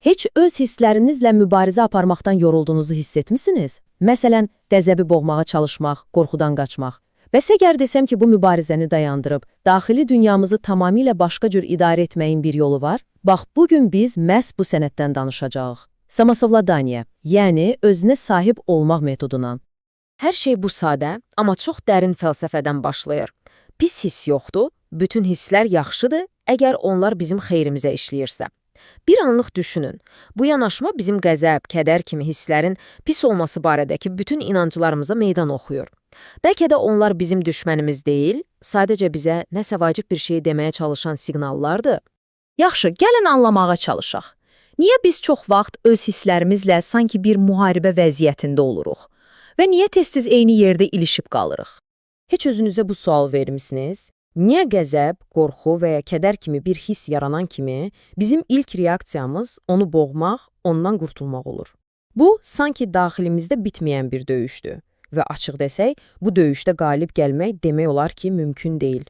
Heç öz hisslərinizlə mübarizə aparmaqdan yorulduğunuzu hiss etmisiniz? Məsələn, qəzəbi boğmağa çalışmaq, qorxudan qaçmaq. Bəs əgər desəm ki, bu mübarizəni dayandırıb, daxili dünyamızı tamamilə başqa cür idarə etməyin bir yolu var? Bax, bugün biz məhz bu sənətdən danışacağıq. Samosovladaniya, yəni özünə sahib olmaq metodundan. Hər şey bu sadə, amma çox dərin fəlsəfədən başlayır. Pis hiss yoxdur, bütün hisslər yaxşıdır, əgər onlar bizim xeyrimizə işləyirsə. Bir anlıq düşünün, bu yanaşma bizim qəzəb, kədər kimi hisslərin pis olması barədəki bütün inanclarımıza meydan oxuyur. Bəlkə də onlar bizim düşmənimiz deyil, sadəcə bizə nəsə vacib bir şey deməyə çalışan siqnallardır. Yaxşı, gəlin anlamağa çalışaq. Niyə biz çox vaxt öz hisslərimizlə sanki bir müharibə vəziyyətində oluruq? Və niyə tez-tez eyni yerdə ilişib qalırıq? Heç özünüzə bu sual vermisiniz? Niyə qəzəb, qorxu və ya kədər kimi bir hiss yaranan kimi bizim ilk reaksiyamız onu boğmaq, ondan qurtulmaq olur? Bu, sanki daxilimizdə bitməyən bir döyüşdür və açıq desək, bu döyüşdə qalib gəlmək demək olar ki, mümkün deyil.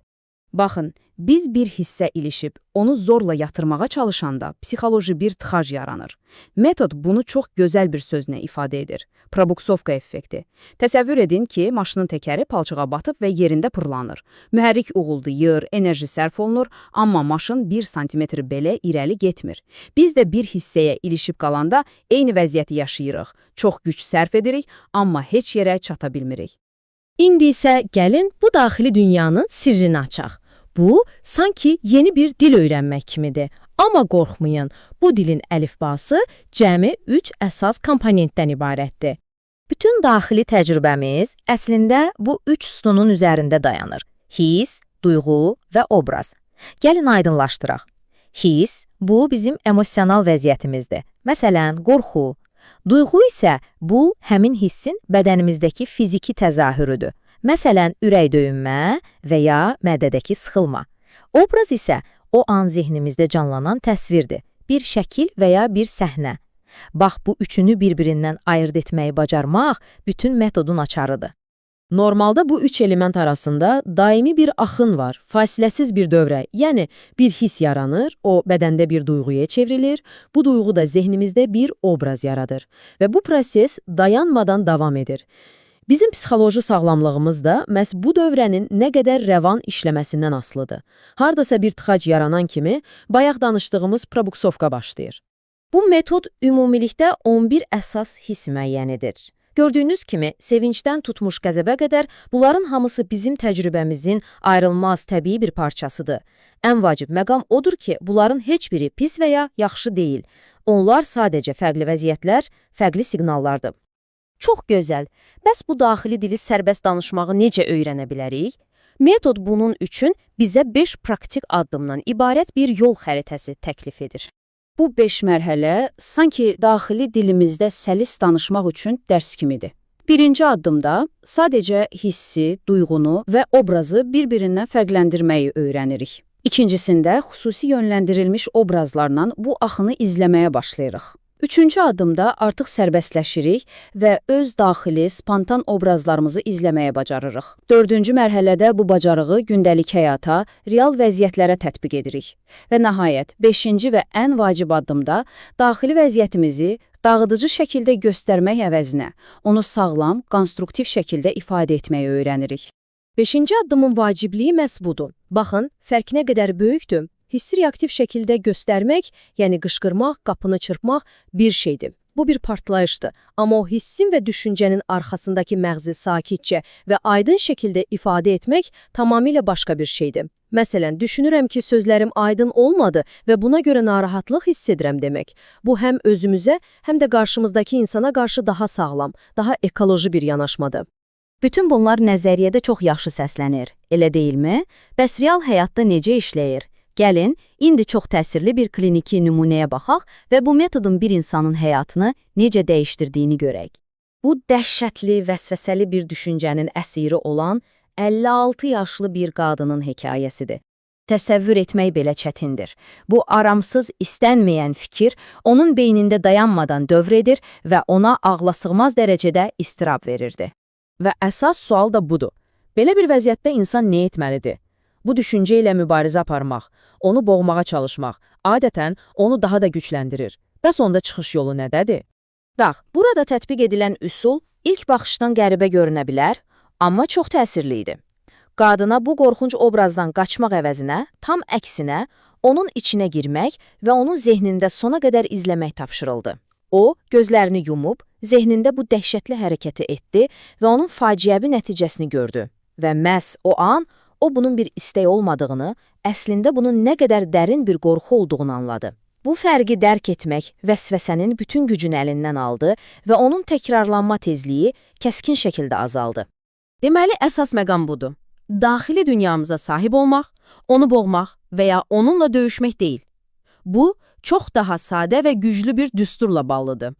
Baxın, biz bir hissə ilişib, onu zorla yatırmağa çalışanda psixoloji bir tıxac yaranır. Metod bunu çox gözəl bir sözlə ifadə edir. Probuksovka effekti. Təsəvvür edin ki, maşının təkəri palçığa batıb və yerində pırlanır. Mühərrik uğuldayır, enerji sərf olunur, amma maşın 1 santimetr belə irəli getmir. Biz də bir hissəyə ilişib qalanda eyni vəziyyəti yaşayırıq. Çox güc sərf edirik, amma heç yerə çata bilmirik. İndi isə gəlin bu daxili dünyanın sirrini açaq. Bu, sanki yeni bir dil öyrənmək kimidir. Amma qorxmayın, bu dilin əlifbası cəmi 3 əsas komponentdən ibarətdir. Bütün daxili təcrübəmiz əslində bu 3 sütunun üzərində dayanır. Hiss, duyğu və obraz. Gəlin aydınlaşdıraq. Hiss, bu bizim emosional vəziyyətimizdir. Məsələn, qorxu. Duyğu isə bu, həmin hissin bədənimizdəki fiziki təzahürüdür. Məsələn, ürək döyünmə və ya mədədəki sıxılma. Obraz isə o an zehnimizdə canlanan təsvirdir, bir şəkil və ya bir səhnə. Bax, bu üçünü bir-birindən ayırd etməyi bacarmaq bütün metodun açarıdır. Normalda bu üç element arasında daimi bir axın var, fasiləsiz bir dövrə, yəni bir his yaranır, o bədəndə bir duyğuya çevrilir, bu duyğu da zehnimizdə bir obraz yaradır və bu proses dayanmadan davam edir. Bizim psixoloji sağlamlığımız da məhz bu dövrənin nə qədər rəvan işləməsindən asılıdır. Hardasa bir tıxac yaranan kimi bayaq danışdığımız probuksovka başlayır. Bu metod ümumilikdə 11 əsas hiss müəyyən edir. Gördüyünüz kimi, sevincdən tutmuş qəzəbə qədər bunların hamısı bizim təcrübəmizin ayrılmaz təbii bir parçasıdır. Ən vacib məqam odur ki, bunların heç biri pis və ya yaxşı deyil. Onlar sadəcə fərqli vəziyyətlər, fərqli siqnallardır. Çox gözəl. Bəs bu daxili dili sərbəst danışmağı necə öyrənə bilərik? Metod bunun üçün bizə 5 praktik addımdan ibarət bir yol xəritəsi təklif edir. Bu 5 mərhələ sanki daxili dilimizdə səlis danışmaq üçün dərs kimidir. Birinci addımda sadəcə hissi, duyğunu və obrazı bir-birindən fərqləndirməyi öyrənirik. İkincisində xüsusi yönləndirilmiş obrazlarla bu axını izləməyə başlayırıq. Üçüncü addımda artıq sərbəstləşirik və öz daxili, spontan obrazlarımızı izləməyə bacarırıq. Dördüncü mərhələdə bu bacarığı gündəlik həyata, real vəziyyətlərə tətbiq edirik. Və nəhayət, 5-ci və ən vacib addımda daxili vəziyyətimizi dağıdıcı şəkildə göstərmək əvəzinə, onu sağlam, konstruktiv şəkildə ifadə etməyi öyrənirik. 5-ci addımın vacibliyi məhz budur. Baxın, fərq nə qədər böyükdür. Hissi reaktiv şəkildə göstərmək, yəni qışqırmaq, qapını çırpmaq bir şeydir. Bu bir partlayışdır. Amma o hissin və düşüncənin arxasındakı məğzi sakitcə və aydın şəkildə ifadə etmək tamamilə başqa bir şeydir. Məsələn, düşünürəm ki, sözlərim aydın olmadı və buna görə narahatlıq hiss edirəm demək. Bu həm özümüzə, həm də qarşımızdakı insana qarşı daha sağlam, daha ekoloji bir yanaşmadır. Bütün bunlar nəzəriyyədə çox yaxşı səslənir, elə deyilmi? Bəs real həyatda necə işləyir? Gəlin, indi çox təsirli bir kliniki nümunəyə baxaq və bu metodun bir insanın həyatını necə dəyişdirdiyini görək. Bu dəhşətli, vəsvəsəli bir düşüncənin əsiri olan 56 yaşlı bir qadının hekayəsidir. Təsəvvür etmək belə çətindir. Bu aramsız, istənməyən fikir onun beynində dayanmadan dövr edir və ona ağlasığmaz dərəcədə istirab verirdi. Və əsas sual da budur. Belə bir vəziyyətdə insan nə etməlidir? Bu düşüncə ilə mübarizə aparmaq, onu boğmağa çalışmaq, adətən onu daha da gücləndirir. Bəs onda çıxış yolu nədədir? Bax, burada tətbiq edilən üsul ilk baxışdan qəribə görünə bilər, amma çox təsirli idi. Qadına bu qorxunc obrazdan qaçmaq əvəzinə, tam əksinə, onun içinə girmək və onun zehnində sona qədər izləmək tapşırıldı. O, gözlərini yumub, zehnində bu dəhşətli hərəkəti etdi və onun faciəvi nəticəsini gördü. Və məhz o an, o bunun bir istək olmadığını, əslində bunun nə qədər dərin bir qorxu olduğunu anladı. Bu fərqi dərk etmək vəsvəsənin bütün gücünü əlindən aldı və onun təkrarlanma tezliyi kəskin şəkildə azaldı. Deməli, əsas məqam budur. Daxili dünyamıza sahib olmaq, onu boğmaq və ya onunla döyüşmək deyil. Bu, çox daha sadə və güclü bir düsturla bağlıdır.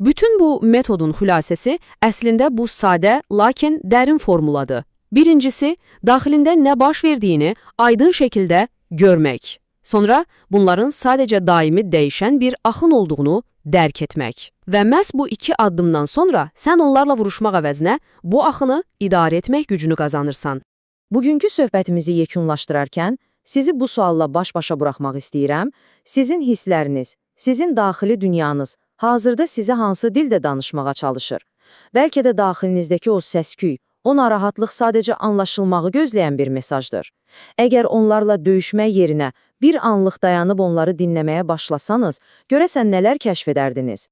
Bütün bu metodun xülasəsi əslində bu sadə, lakin dərin formuladır. Birincisi, daxilində nə baş verdiyini aydın şəkildə görmək. Sonra bunların sadəcə daimi dəyişən bir axın olduğunu dərk etmək. Və məhz bu iki addımdan sonra sən onlarla vuruşmaq əvəzinə bu axını idarə etmək gücünü qazanırsan. Bugünkü söhbətimizi yekunlaşdırarkən, sizi bu sualla baş-başa buraxmaq istəyirəm. Sizin hissləriniz, sizin daxili dünyanız hazırda sizə hansı dildə danışmağa çalışır? Bəlkə də daxilinizdəki o səsküy, o narahatlıq sadəcə anlaşılmağı gözləyən bir mesajdır. Əgər onlarla döyüşmək yerinə bir anlıq dayanıb onları dinləməyə başlasanız, görəsən nələr kəşf edərdiniz?